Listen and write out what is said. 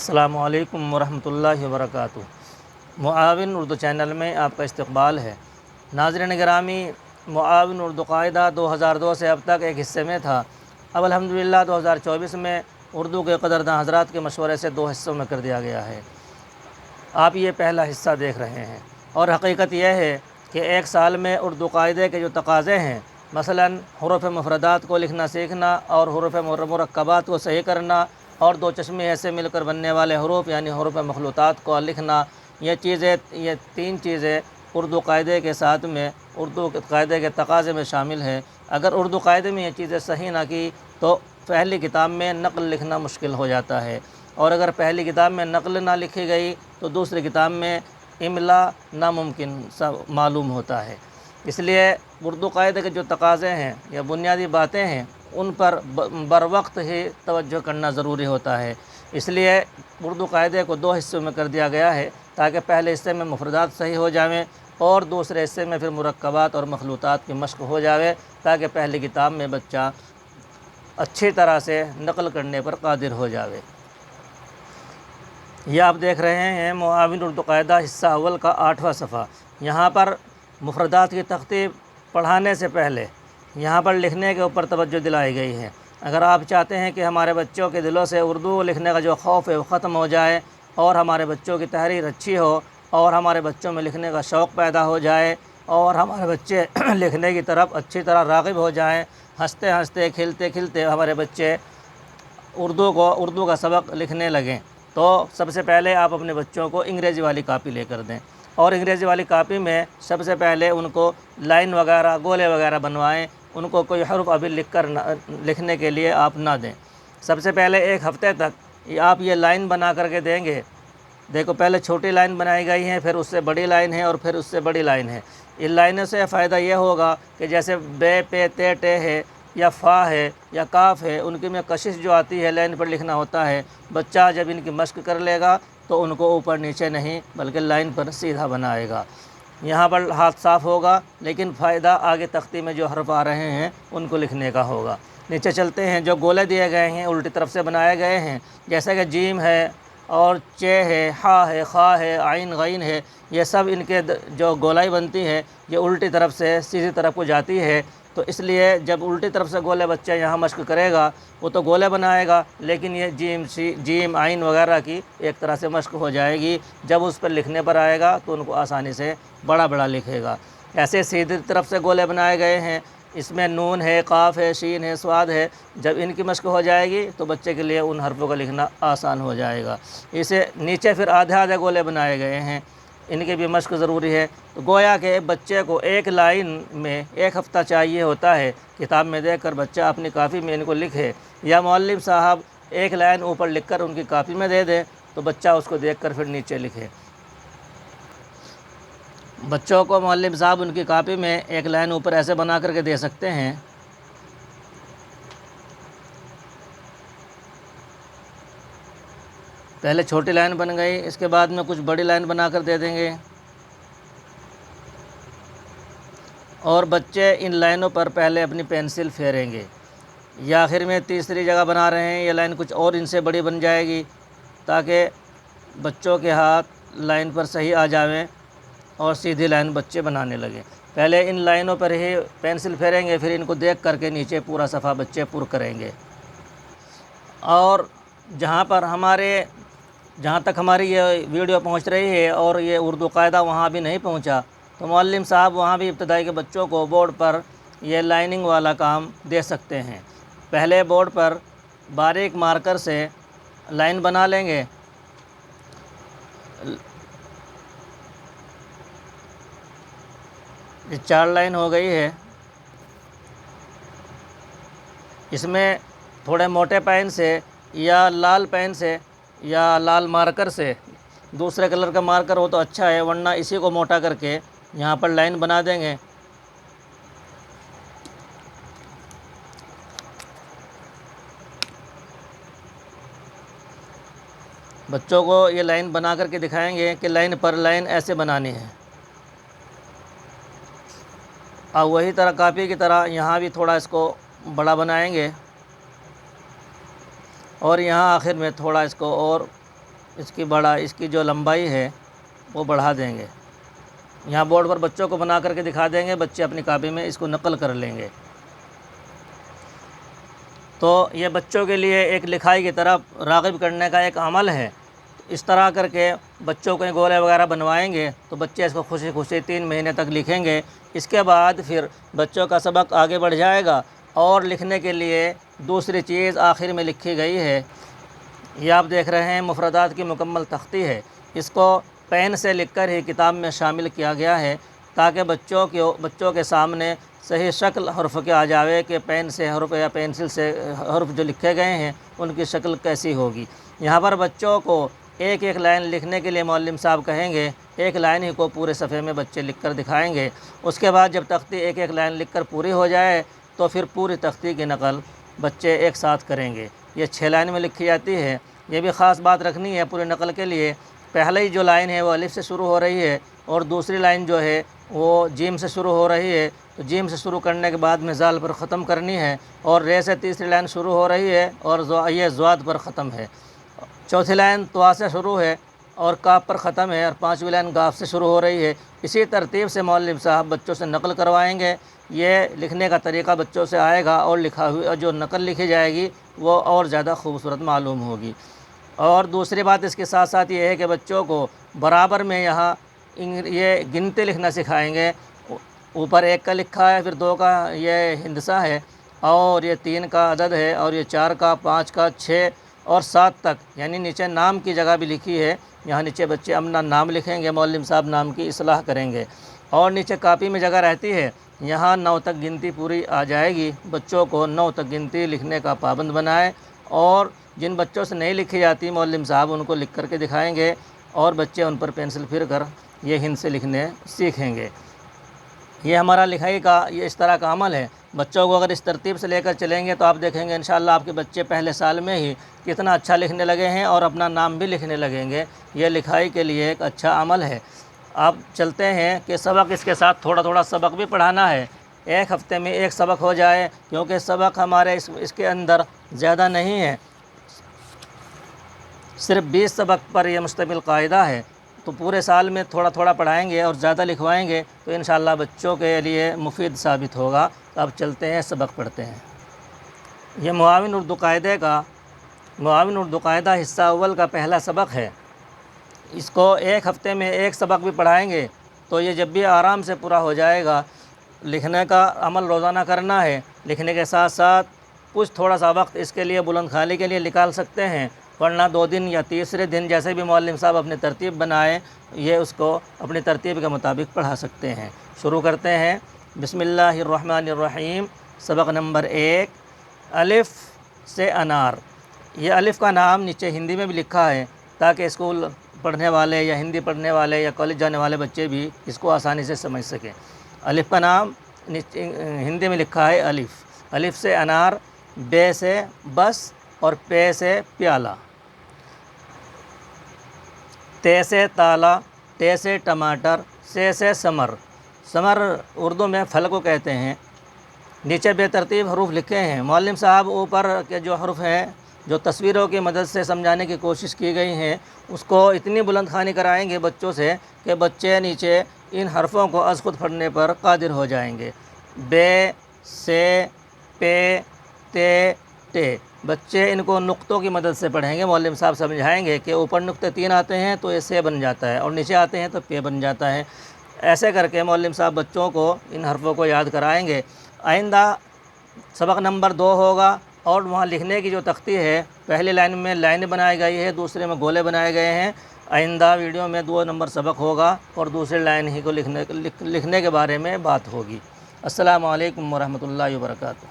السلام علیکم ورحمۃ اللہ وبرکاتہ۔ معاون اردو چینل میں آپ کا استقبال ہے۔ ناظرین گرامی، معاون اردو قاعدہ 2002 سے اب تک ایک حصے میں تھا۔ اب الحمدللہ 2024 میں اردو کے قدرداں حضرات کے مشورے سے 2 حصوں میں کر دیا گیا ہے۔ آپ یہ پہلا حصہ دیکھ رہے ہیں، اور حقیقت یہ ہے کہ ایک سال میں اردو قاعدے کے جو تقاضے ہیں، مثلاً حروف مفردات کو لکھنا سیکھنا اور حروف مرکبات کو صحیح کرنا، اور 2 چشمے سے مل کر بننے والے حروف یعنی حروف مخلوطات کو لکھنا، یہ 3 چیزیں اردو قاعدے کے ساتھ میں اردو قاعدے کے تقاضے میں شامل ہیں۔ اگر اردو قاعدے میں یہ چیزیں صحیح نہ کی تو پہلی کتاب میں نقل لکھنا مشکل ہو جاتا ہے، اور اگر پہلی کتاب میں نقل نہ لکھی گئی تو دوسری کتاب میں املا ناممکن سا معلوم ہوتا ہے۔ اس لیے اردو قاعدے کے جو تقاضے ہیں یا بنیادی باتیں ہیں، ان پر بروقت ہی توجہ کرنا ضروری ہوتا ہے۔ اس لیے اردو قاعدے کو 2 حصوں میں کر دیا گیا ہے، تاکہ پہلے حصے میں مفردات صحیح ہو جائیں اور دوسرے حصے میں پھر مرکبات اور مخلوطات کی مشق ہو جاوے، تاکہ پہلی کتاب میں بچہ اچھی طرح سے نقل کرنے پر قادر ہو جاوے۔ یہ آپ دیکھ رہے ہیں معاون اردو قاعدہ حصہ اول کا 8واں صفحہ۔ یہاں پر مفردات کی ترتیب پڑھانے سے پہلے یہاں پر لکھنے کے اوپر توجہ دلائی گئی ہے۔ اگر آپ چاہتے ہیں کہ ہمارے بچوں کے دلوں سے اردو لکھنے کا جو خوف ہے وہ ختم ہو جائے، اور ہمارے بچوں کی تحریر اچھی ہو، اور ہمارے بچوں میں لکھنے کا شوق پیدا ہو جائے، اور ہمارے بچے لکھنے کی طرف اچھی طرح راغب ہو جائیں، ہنستے ہنستے کھلتے کھلتے ہمارے بچے اردو کا سبق لکھنے لگیں، تو سب سے پہلے آپ اپنے بچوں کو انگریزی والی کاپی لے کر دیں، اور انگریزی والی کاپی میں سب سے پہلے ان کو لائن وغیرہ گولے وغیرہ بنوائیں۔ ان کو کوئی حرف ابھی لکھنے کے لیے آپ نہ دیں۔ سب سے پہلے 1 ہفتے تک آپ یہ لائن بنا کر کے دیں گے۔ دیکھو، پہلے چھوٹی لائن بنائی گئی ہے، پھر اس سے بڑی لائن ہے، اور پھر اس سے بڑی لائن ہے۔ ان لائنوں سے فائدہ یہ ہوگا کہ جیسے بے پے تے ٹے ہے، یا فا ہے، یا کاف ہے، ان کی میں کشش جو آتی ہے لائن پر لکھنا ہوتا ہے، بچہ جب ان کی مشق کر لے گا تو ان کو اوپر نیچے نہیں بلکہ لائن پر سیدھا بنائے گا۔ یہاں پر ہاتھ صاف ہوگا، لیکن فائدہ آگے تختی میں جو حرف آ رہے ہیں ان کو لکھنے کا ہوگا۔ نیچے چلتے ہیں۔ جو گولے دیے گئے ہیں الٹی طرف سے بنائے گئے ہیں، جیسا کہ جیم ہے، اور چے ہے، ہا ہے، خا ہے، عین غین ہے، یہ سب ان کے جو گولائی بنتی ہے یہ الٹی طرف سے سیدھی طرف کو جاتی ہے۔ تو اس لیے جب الٹی طرف سے گولے بچہ یہاں مشق کرے گا وہ تو گولے بنائے گا، لیکن یہ جیم عین وغیرہ کی ایک طرح سے مشق ہو جائے گی۔ جب اس پر لکھنے پر آئے گا تو ان کو آسانی سے بڑا بڑا لکھے گا۔ ایسے سیدھی طرف سے گولے بنائے گئے ہیں، اس میں نون ہے، قاف ہے، شین ہے، صاد ہے۔ جب ان کی مشق ہو جائے گی تو بچے کے لیے ان حرفوں کا لکھنا آسان ہو جائے گا۔ اسے نیچے پھر آدھے آدھے گولے بنائے گئے ہیں، ان کی بھی مشق ضروری ہے۔ تو گویا کہ بچے کو 1 لائن میں 1 ہفتہ چاہیے ہوتا ہے، کتاب میں دیکھ کر بچہ اپنی کاپی میں ان کو لکھے، یا معلم صاحب 1 لائن اوپر لکھ کر ان کی کاپی میں دے دیں تو بچہ اس کو دیکھ کر پھر نیچے لکھے۔ بچوں کو معلم صاحب ان کی کاپی میں 1 لائن اوپر ایسے بنا کر کے دے سکتے ہیں۔ پہلے چھوٹی لائن بن گئی، اس کے بعد میں کچھ بڑی لائن بنا کر دے دیں گے، اور بچے ان لائنوں پر پہلے اپنی پینسل پھیریں گے، یا آخر میں تیسری جگہ بنا رہے ہیں، یہ لائن کچھ اور ان سے بڑی بن جائے گی، تاکہ بچوں کے ہاتھ لائن پر صحیح آ جاویں اور سیدھی لائن بچے بنانے لگیں۔ پہلے ان لائنوں پر ہی پینسل پھیریں گے، پھر ان کو دیکھ کر کے نیچے پورا صفحہ بچے پر کریں گے۔ اور جہاں تک ہماری یہ ویڈیو پہنچ رہی ہے اور یہ اردو قاعدہ وہاں بھی نہیں پہنچا، تو معلم صاحب وہاں بھی ابتدائی کے بچوں کو بورڈ پر یہ لائننگ والا کام دے سکتے ہیں۔ پہلے بورڈ پر باریک مارکر سے لائن بنا لیں گے، یہ 4 لائن ہو گئی ہے۔ اس میں تھوڑے موٹے پین سے یا لال پین سے یا لال مارکر سے، دوسرے کلر کا مارکر ہو تو اچھا ہے، ورنہ اسی کو موٹا کر کے یہاں پر لائن بنا دیں گے۔ بچوں کو یہ لائن بنا کر کے دکھائیں گے کہ لائن پر لائن ایسے بنانی ہے، اور وہی طرح کاپی کی طرح یہاں بھی تھوڑا اس کو بڑا بنائیں گے، اور یہاں آخر میں تھوڑا اس کو اور اس کی جو لمبائی ہے وہ بڑھا دیں گے۔ یہاں بورڈ پر بچوں کو بنا کر کے دکھا دیں گے، بچے اپنی کاپی میں اس کو نقل کر لیں گے۔ تو یہ بچوں کے لیے ایک لکھائی کی طرف راغب کرنے کا ایک عمل ہے۔ اس طرح کر کے بچوں کو گولے وغیرہ بنوائیں گے تو بچے اس کو خوشی خوشی 3 مہینے تک لکھیں گے۔ اس کے بعد پھر بچوں کا سبق آگے بڑھ جائے گا، اور لکھنے کے لیے دوسری چیز آخر میں لکھی گئی ہے۔ یہ آپ دیکھ رہے ہیں مفردات کی مکمل تختی ہے۔ اس کو پین سے لکھ کر ہی کتاب میں شامل کیا گیا ہے، تاکہ بچوں کے سامنے صحیح شکل حرف کے آ جاوے کہ پین سے حرف یا پینسل سے حرف جو لکھے گئے ہیں ان کی شکل کیسی ہوگی۔ یہاں پر بچوں کو ایک ایک لائن لکھنے کے لیے معلم صاحب کہیں گے، ایک لائن ہی کو پورے صفحے میں بچے لکھ کر دکھائیں گے۔ اس کے بعد جب تختی ایک ایک لائن لکھ کر پوری ہو جائے تو پھر پوری تختی کی نقل بچے ایک ساتھ کریں گے۔ یہ 6 لائن میں لکھی جاتی ہے۔ یہ بھی خاص بات رکھنی ہے پوری نقل کے لیے، پہلی جو لائن ہے وہ الف سے شروع ہو رہی ہے، اور دوسری لائن جو ہے وہ جیم سے شروع ہو رہی ہے۔ تو جیم سے شروع کرنے کے بعد میں زال پر ختم کرنی ہے، اور رے سے تیسری لائن شروع ہو رہی ہے اور یہ زواد پر ختم ہے۔ چوتھی لائن طوا سے شروع ہے اور کاف پر ختم ہے، اور 5ویں لائن گاف سے شروع ہو رہی ہے۔ اسی ترتیب سے معلم صاحب بچوں سے نقل کروائیں گے۔ یہ لکھنے کا طریقہ بچوں سے آئے گا، اور لکھا ہوئی جو نقل لکھی جائے گی وہ اور زیادہ خوبصورت معلوم ہوگی۔ اور دوسری بات اس کے ساتھ ساتھ یہ ہے کہ بچوں کو برابر میں یہاں یہ گنتی لکھنا سکھائیں گے۔ اوپر 1 کا لکھا ہے، پھر 2 کا یہ ہندسہ ہے، اور یہ 3 کا عدد ہے، اور یہ 4 کا، 5 کا، 6 اور 7 تک، یعنی نیچے نام کی جگہ بھی لکھی ہے۔ یہاں نیچے بچے اپنا نام لکھیں گے، معلم صاحب نام کی اصلاح کریں گے، اور نیچے کاپی میں جگہ رہتی ہے، یہاں 9 تک گنتی پوری آ جائے گی۔ بچوں کو 9 تک گنتی لکھنے کا پابند بنائیں، اور جن بچوں سے نہیں لکھی جاتی معلم صاحب ان کو لکھ کر کے دکھائیں گے، اور بچے ان پر پینسل پھر کر یہ ہند سے لکھنے سیکھیں گے۔ یہ ہمارا لکھائی کا یہ اس طرح کا عمل ہے۔ بچوں کو اگر اس ترتیب سے لے کر چلیں گے تو آپ دیکھیں گے انشاءاللہ آپ کے بچے پہلے سال میں ہی کتنا اچھا لکھنے لگے ہیں، اور اپنا نام بھی لکھنے لگیں گے۔ یہ لکھائی کے لیے ایک اچھا عمل ہے۔ آپ چلتے ہیں کہ سبق اس کے ساتھ تھوڑا تھوڑا سبق بھی پڑھانا ہے۔ ایک ہفتے میں 1 سبق ہو جائے، کیونکہ سبق ہمارے اس کے اندر زیادہ نہیں ہے، صرف 20 سبق پر یہ مشتمل قاعدہ ہے۔ تو پورے سال میں تھوڑا تھوڑا پڑھائیں گے اور زیادہ لکھوائیں گے تو انشاءاللہ بچوں کے لیے مفید ثابت ہوگا۔ تو اب چلتے ہیں سبق پڑھتے ہیں۔ یہ معاون اردو قاعدہ حصہ اول کا پہلا سبق ہے۔ اس کو 1 ہفتے میں 1 سبق بھی پڑھائیں گے تو یہ جب بھی آرام سے پورا ہو جائے گا۔ لکھنے کا عمل روزانہ کرنا ہے، لکھنے کے ساتھ ساتھ کچھ تھوڑا سا وقت اس کے لیے بلند خالی کے لیے نکال سکتے ہیں، ورنہ 2 دن یا تیسرے دن جیسے بھی معلم صاحب اپنی ترتیب بنائیں یہ اس کو اپنی ترتیب کے مطابق پڑھا سکتے ہیں۔ شروع کرتے ہیں۔ بسم اللہ الرحمن الرحیم۔ سبق نمبر 1، الف سے انار۔ یہ الف کا نام نیچے ہندی میں بھی لکھا ہے، تاکہ اسکول پڑھنے والے یا ہندی پڑھنے والے یا کالج جانے والے بچے بھی اس کو آسانی سے سمجھ سکیں۔ الف کا نام ہندی میں لکھا ہے الف۔ الف سے انار، بے سے بس اور پے سے پیالہ، تے سے تالا، ٹے سے ٹماٹر، سے ثمر۔ ثمر اردو میں پھل کو کہتے ہیں۔ نیچے بے ترتیب حروف لکھے ہیں۔ معلم صاحب اوپر کے جو حروف ہیں جو تصویروں کی مدد سے سمجھانے کی کوشش کی گئی ہیں اس کو اتنی بلند خوانی کرائیں گے بچوں سے کہ بچے نیچے ان حرفوں کو از خود پڑھنے پر قادر ہو جائیں گے۔ بے، سے، پے، تے، ٹے۔ بچے ان کو نقطوں کی مدد سے پڑھیں گے۔ معلم صاحب سمجھائیں گے کہ اوپر نقطے 3 آتے ہیں تو یہ سے بن جاتا ہے، اور نیچے آتے ہیں تو پے بن جاتا ہے۔ ایسے کر کے معلم صاحب بچوں کو ان حرفوں کو یاد کرائیں گے۔ آئندہ سبق نمبر 2 ہوگا، اور وہاں لکھنے کی جو تختی ہے پہلی لائن میں لائنیں بنائی گئی ہے، دوسرے میں گولے بنائے گئے ہیں۔ آئندہ ویڈیو میں 2 نمبر سبق ہوگا اور دوسری لائن ہی کو لکھنے کے بارے میں بات ہوگی۔ السلام علیکم ورحمۃ اللہ وبرکاتہ۔